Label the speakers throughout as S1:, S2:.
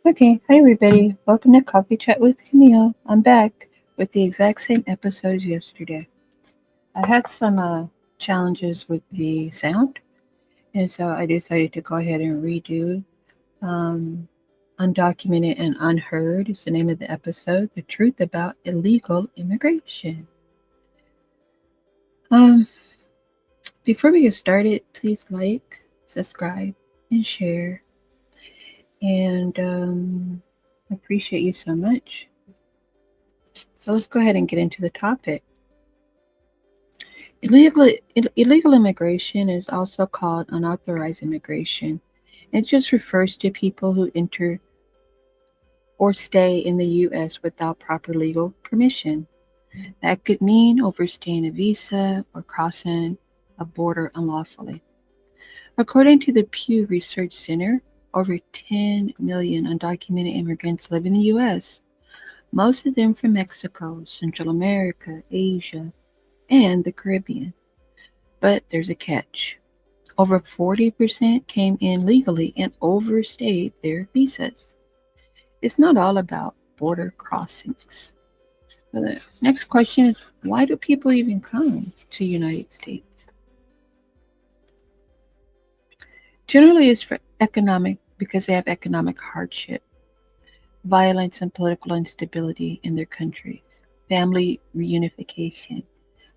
S1: Okay, hi everybody. Welcome to Coffee Chat with Camille. I'm back with the exact same episode as yesterday. I had some challenges with the sound, and so I decided to go ahead and redo um, Undocumented and Unheard is the name of the episode, The Truth About Illegal Immigration. Um, Before we get started, please like, subscribe, and share. And I appreciate you so much. So let's go ahead and get into the topic. Illegal immigration is also called unauthorized immigration. It just refers to people who enter or stay in the U.S. without proper legal permission. That could mean overstaying a visa or crossing a border unlawfully. According to the Pew Research Center, over 10 million undocumented immigrants live in the U.S., most of them from Mexico, Central America, Asia, and the Caribbean. But there's a catch. Over 40% came in legally and overstayed their visas. It's not all about border crossings. So the next question is, why do people even come to United States? Generally it's for economic because they have economic hardship, violence and political instability in their countries, family reunification,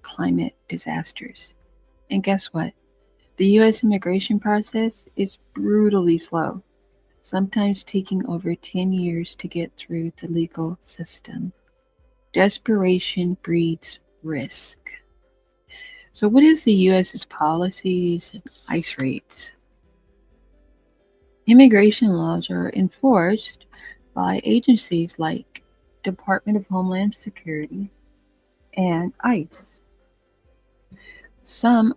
S1: climate disasters. And guess what? The US immigration process is brutally slow, sometimes taking over 10 years to get through the legal system. Desperation breeds risk. So, what is the US's policies and ICE rates? Immigration laws are enforced by agencies like Department of Homeland Security and ICE. Some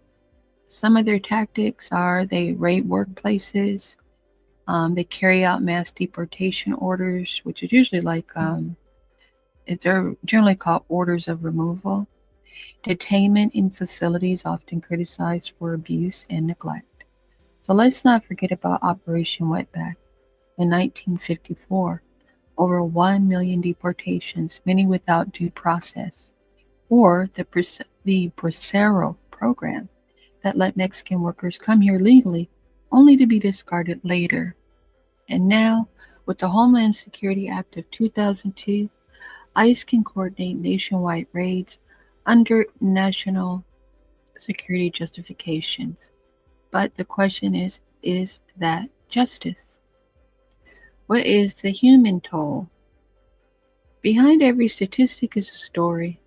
S1: some of their tactics are they raid workplaces, they carry out mass deportation orders, which is usually like they're generally called orders of removal. Detainment in facilities often criticized for abuse and neglect. So let's not forget about Operation Wetback. In 1954, over 1 million deportations, many without due process, or the Bracero program that let Mexican workers come here legally only to be discarded later. And now, with the Homeland Security Act of 2002, ICE can coordinate nationwide raids under national security justifications. But the question is that justice? What is the human toll? Behind every statistic is a story.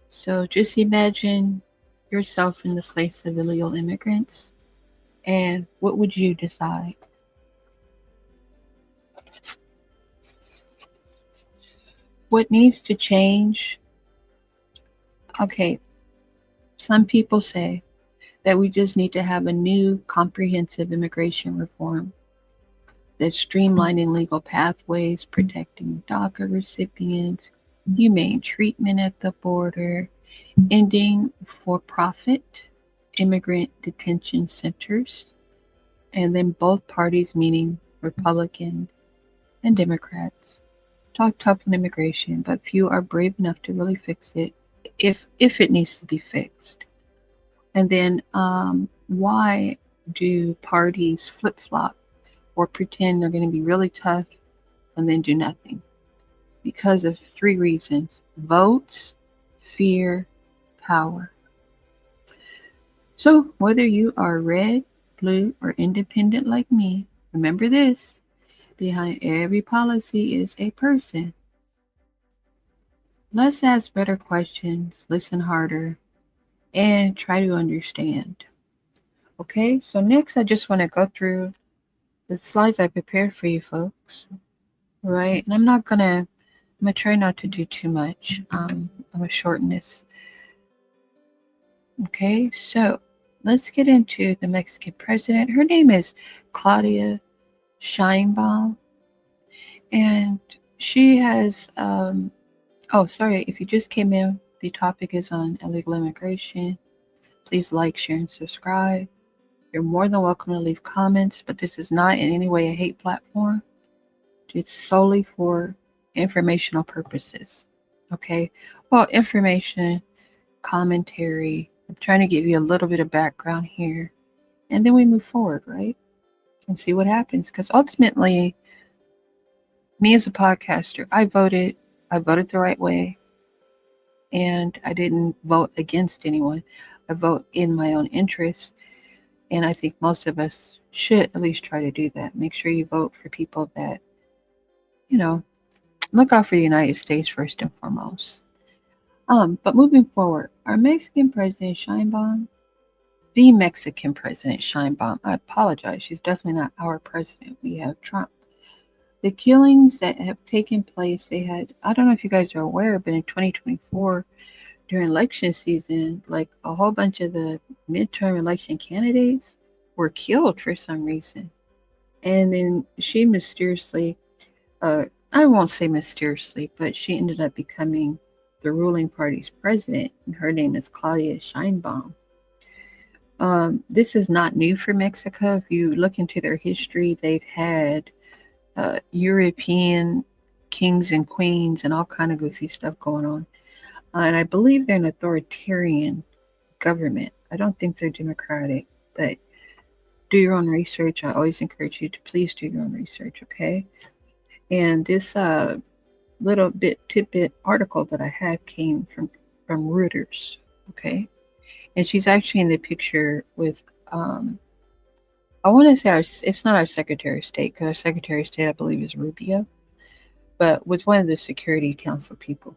S1: So just imagine yourself in the place of illegal immigrants, and what would you decide? What needs to change? Okay, some people say that we just need to have a new comprehensive immigration reform that's streamlining legal pathways, protecting DACA recipients, humane treatment at the border, ending for profit immigrant detention centers, and then both parties, meaning Republicans and Democrats, talk tough on immigration, but few are brave enough to really fix it if it needs to be fixed. And then why do parties flip flop or pretend they're going to be really tough and then do nothing? Because of three reasons: votes, fear, power. So, whether you are red, blue, or independent like me, remember this: behind every policy is a person. Let's ask better questions, listen harder, and try to understand. Okay, so next I just want to go through the slides I prepared for you folks, right? And I'm gonna try not to do too much. I'm gonna shorten this. Okay, so let's get into the Mexican president. Her name is Claudia Sheinbaum, and she has. Oh, sorry, if you just came in, the topic is on illegal immigration. Please like, share, and subscribe. You're more than welcome to leave comments, but this is not in any way a hate platform. It's solely for informational purposes. Okay? Well, information, commentary. I'm trying to give you a little bit of background here. And then we move forward, right? And see what happens. Because ultimately, me as a podcaster, I voted. I voted the right way. And I didn't vote against anyone. I vote in my own interest. And I think most of us should at least try to do that. Make sure you vote for people that, you know, look out for the United States first and foremost. But moving forward, our Mexican president Sheinbaum, the Mexican president Sheinbaum, I apologize, she's definitely not our president. We have Trump. The killings that have taken place, they had, I don't know if you guys are aware, but in 2024, during election season, like a whole bunch of the midterm election candidates were killed for some reason. And then she mysteriously, I won't say mysteriously, but she ended up becoming the ruling party's president, and her name is Claudia Sheinbaum. This is not new for Mexico. If you look into their history, they've had European kings and queens and all kind of goofy stuff going on. And I believe they're an authoritarian government. I don't think they're democratic, but do your own research. I always encourage you to please do your own research, okay? And this little bit tidbit article that I have came from Reuters, okay? And she's actually in the picture with I want to say it's not our Secretary of State, because our Secretary of State, I believe, is Rubio, but with one of the Security Council people.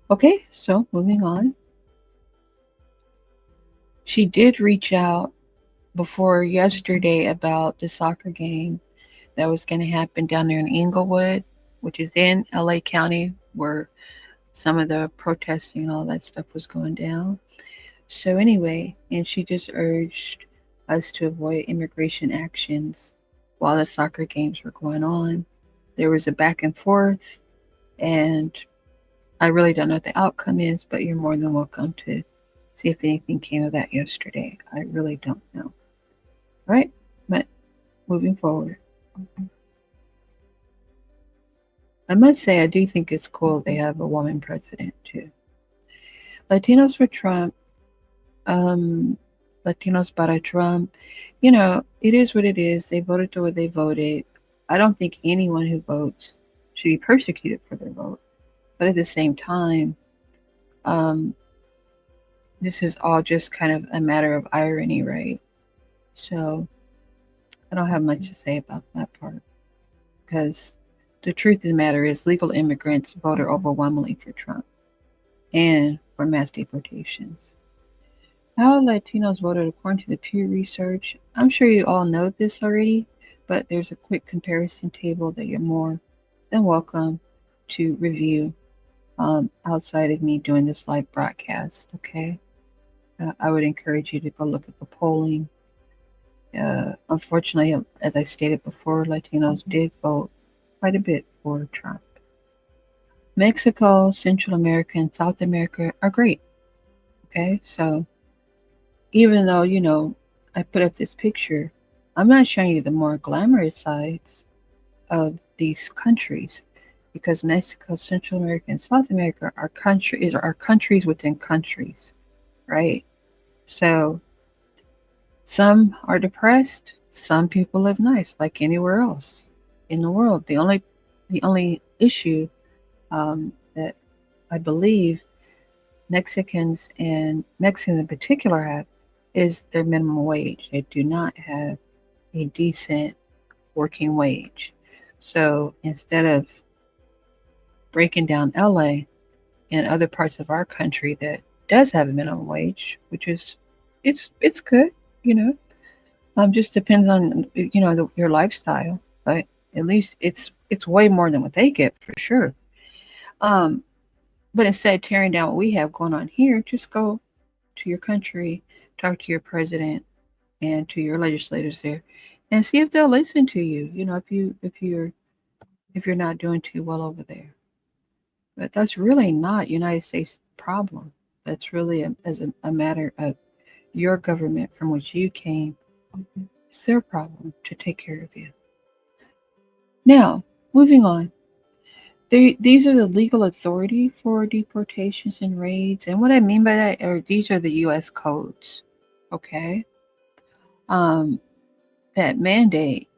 S1: Okay, so moving on. She did reach out before yesterday about the soccer game that was going to happen down there in Inglewood, which is in LA County, where some of the protesting and all that stuff was going down. So, anyway, and she just urged us to avoid immigration actions while the soccer games were going on. There was a back and forth, and I really don't know what the outcome is, but you're more than welcome to see if anything came of that yesterday. I really don't know. Right? But moving forward. I must say, I do think it's cool they have a woman president, too. Latinos for Trump, Latinos para Trump. You know, it is what it is. They voted the way they voted. I don't think anyone who votes should be persecuted for their vote. But at the same time, this is all just kind of a matter of irony, right? So I don't have much to say about that part, because the truth of the matter is legal immigrants voted overwhelmingly for Trump and for mass deportations. How Latinos voted according to the Pew Research. I'm sure you all know this already, but there's a quick comparison table that you're more than welcome to review outside of me doing this live broadcast, okay? I would encourage you to go look at the polling. Unfortunately, as I stated before, Latinos did vote quite a bit for Trump. Mexico, Central America, and South America are great, okay? So even though, you know, I put up this picture, I'm not showing you the more glamorous sides of these countries, because Mexico, Central America, and South America are countries within countries, right? So some are depressed, some people live nice, like anywhere else in the world. The only issue that I believe Mexicans in particular have is their minimum wage. They do not have a decent working wage. So instead of breaking down LA and other parts of our country that does have a minimum wage, which is it's good, you know. Just depends on your lifestyle, but at least it's way more than what they get for sure. Um, but instead of tearing down what we have going on here, just go to your country, talk to your president and to your legislators there, and see if they'll listen to you. You know, if you're not doing too well over there. But that's really not United States problem. That's really a matter of your government from which you came. It's their problem to take care of you. Now, Moving on. These are the legal authority for deportations and raids. And what I mean by that are these are the U.S. codes. Okay. Um, that mandate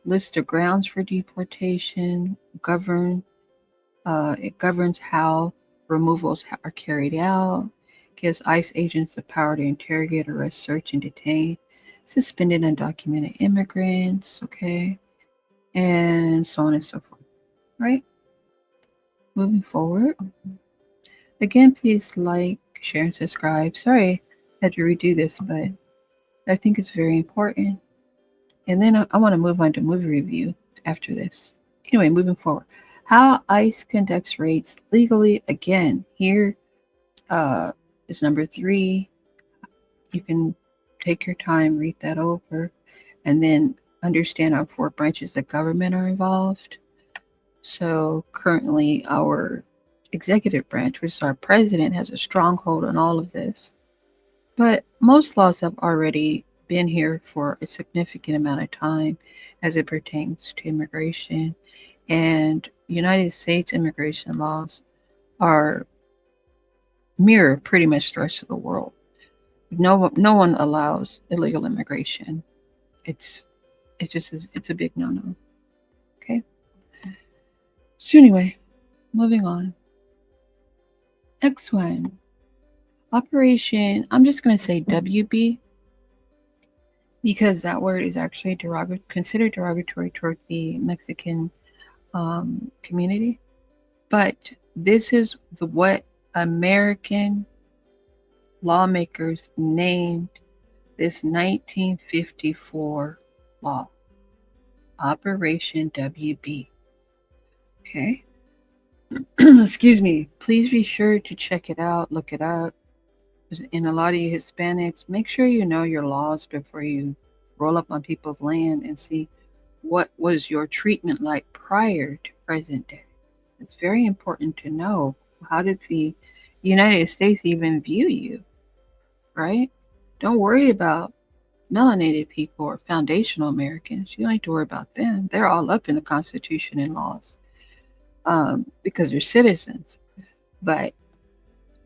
S1: lists the grounds for deportation, it governs how removals are carried out, gives ICE agents the power to interrogate, arrest, search, and detain suspended undocumented immigrants, okay, and so on and so forth, right? Moving forward, again, please like, share, and subscribe. Sorry I had to redo this, but I think it's very important. And then I want to move on to movie review after this. Anyway, moving forward. How ICE conducts raids legally. Again, here is number 3. You can take your time, read that over, and then understand how 4 branches of government are involved. So currently, our executive branch, which is our president, has a stronghold on all of this. But most laws have already been here for a significant amount of time as it pertains to immigration. And United States immigration laws are mirror pretty much the rest of the world. No one allows illegal immigration. It's it just is it's a big no-no. Okay. So anyway, moving on. Next one. Operation, I'm just going to say WB because that word is actually considered derogatory toward the Mexican community. But this is what American lawmakers named this 1954 law, Operation WB. Okay. Excuse me. Please be sure to check it out, look it up. In a lot of you Hispanics, make sure you know your laws before you roll up on people's land and see what was your treatment like prior to present day. It's very important to know, how did the United States even view you, right? Don't worry about melanated people or foundational Americans. You don't need to worry about them. They're all up in the Constitution and laws because they're citizens. But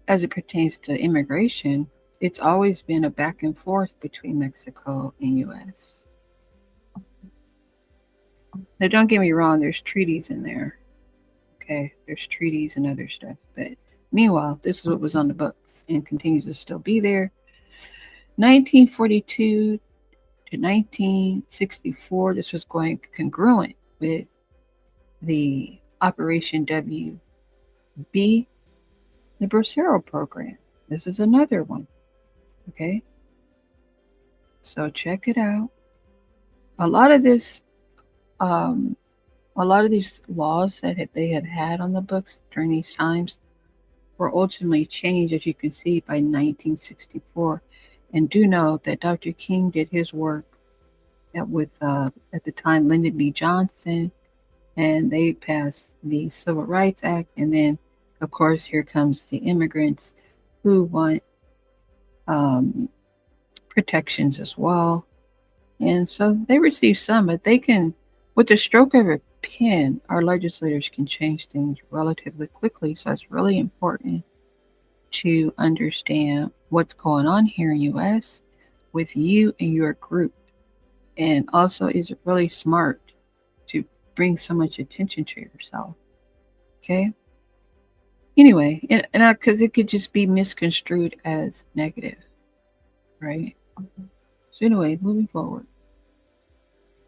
S1: as it pertains to immigration, it's always been a back and forth between Mexico and U.S. Now, don't get me wrong, there's treaties in there. Okay, there's treaties and other stuff. But meanwhile, this is what was on the books and continues to still be there. 1942 to 1964, this was going congruent with the Operation WB, the Bracero program. This is another one. Okay, so check it out. A lot of this, a lot of these laws that they had on the books during these times were ultimately changed, as you can see, by 1964. And do know that Dr. King did his work with, at the time, Lyndon B. Johnson, and they passed the Civil Rights Act. And then, of course, here comes the immigrants who want protections as well. And so they receive some, but they can, with the stroke of a pen, our legislators can change things relatively quickly. So it's really important to understand what's going on here in U.S. with you and your group. And also, is it really smart to bring so much attention to yourself? Okay. Anyway, and because it could just be misconstrued as negative, right? So anyway, moving forward.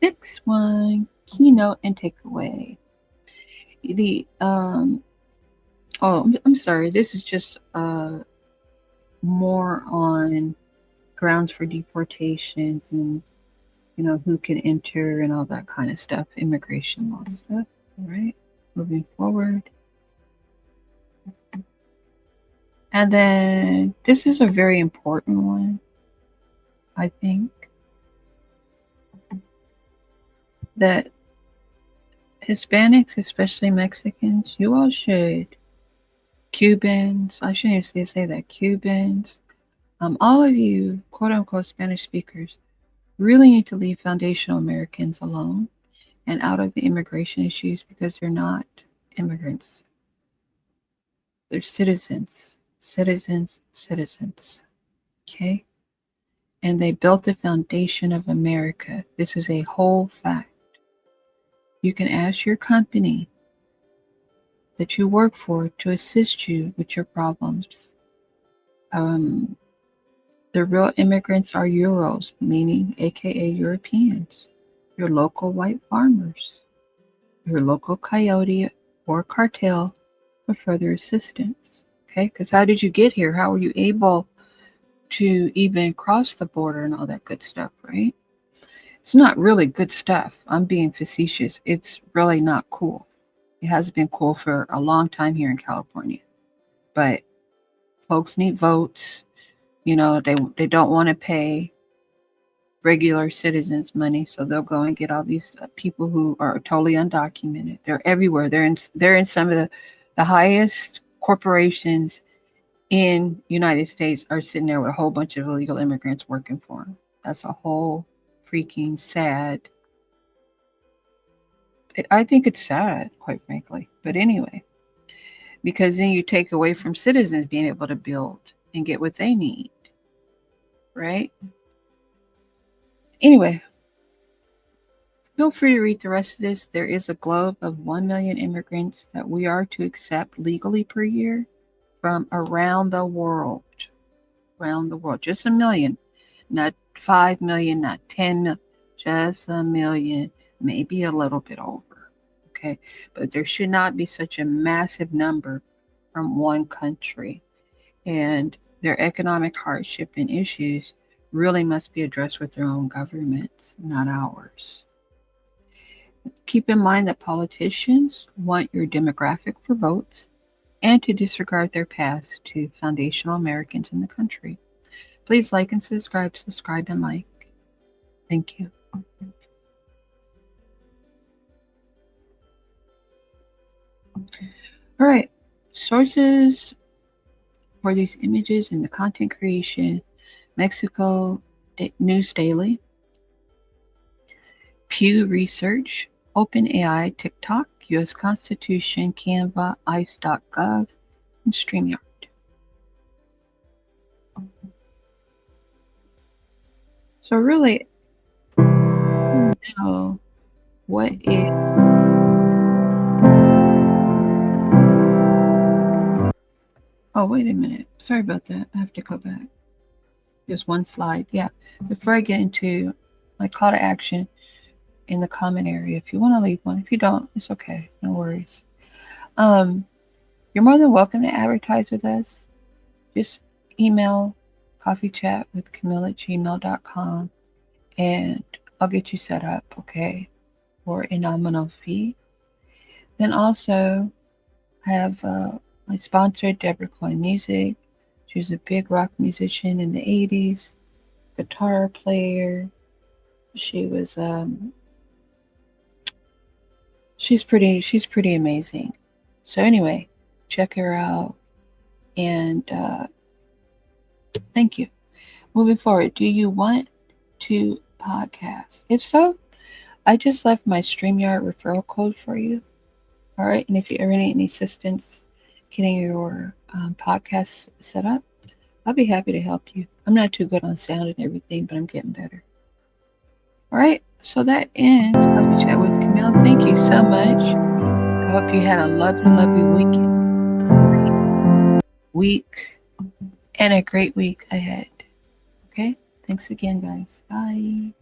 S1: Next one, keynote and takeaway. The I'm sorry. This is just more on grounds for deportations and who can enter and all that kind of stuff, immigration law stuff. All right, moving forward. And then this is a very important one, I think, that Hispanics, especially Mexicans, you all should, Cubans, I shouldn't even say that, Cubans, all of you, quote unquote, Spanish speakers, really need to leave foundational Americans alone and out of the immigration issues because they're not immigrants. They're citizens, citizens, citizens. Okay? And they built the foundation of America. This is a whole fact. You can ask your company that you work for to assist you with your problems. The real immigrants are Euros, meaning AKA Europeans, your local white farmers, your local coyote or cartel for further assistance. Okay, because how did you get here? How were you able to even cross the border and all that good stuff, right? It's not really good stuff. I'm being facetious. It's really not cool. It has been cool for a long time here in California. But folks need votes. They don't want to pay regular citizens money, so they'll go and get all these people who are totally undocumented. They're everywhere. They're in some of the highest corporations in United States are sitting there with a whole bunch of illegal immigrants working for them. That's a whole freaking sad. I think it's sad, quite frankly. But anyway, because then you take away from citizens being able to build and get what they need, right? Anyway, feel free to read the rest of this. There is a globe of 1 million immigrants that we are to accept legally per year from around the world. Around the world. Just a million. Not 5 million, not 10 million. Just a million. Maybe a little bit over. Okay? But there should not be such a massive number from one country. And their economic hardship and issues really must be addressed with their own governments, not ours. Keep in mind that politicians want your demographic for votes and to disregard their past to foundational Americans in the country. Please like and subscribe and like. Thank you. All right, sources for these images and the content creation: Mexico News Daily, Pew Research, OpenAI, TikTok, U.S. Constitution, Canva, ICE.gov, and StreamYard. So really, I don't know what is. Oh, wait a minute. Sorry about that. I have to go back. Just one slide. Yeah. Before I get into my call to action in the comment area, if you want to leave one, if you don't, it's okay. No worries. You're more than welcome to advertise with us. Just email CoffeeChatWithCamille@gmail.com and I'll get you set up, okay, for a nominal fee. Then also have my sponsor, Deborah Coyne Music. She was a big rock musician in the 80s, guitar player. She was she's pretty amazing. So anyway, check her out and thank you. Moving forward, do you want to podcast? If so, I just left my StreamYard referral code for you. All right, and if you ever need any assistance getting your podcast set up, I'll be happy to help you. I'm not too good on sound and everything, but I'm getting better. All right, so that ends Coffee Chat with Camille. Thank you so much. I hope you had a lovely week and a great week ahead. Okay, thanks again, guys. Bye.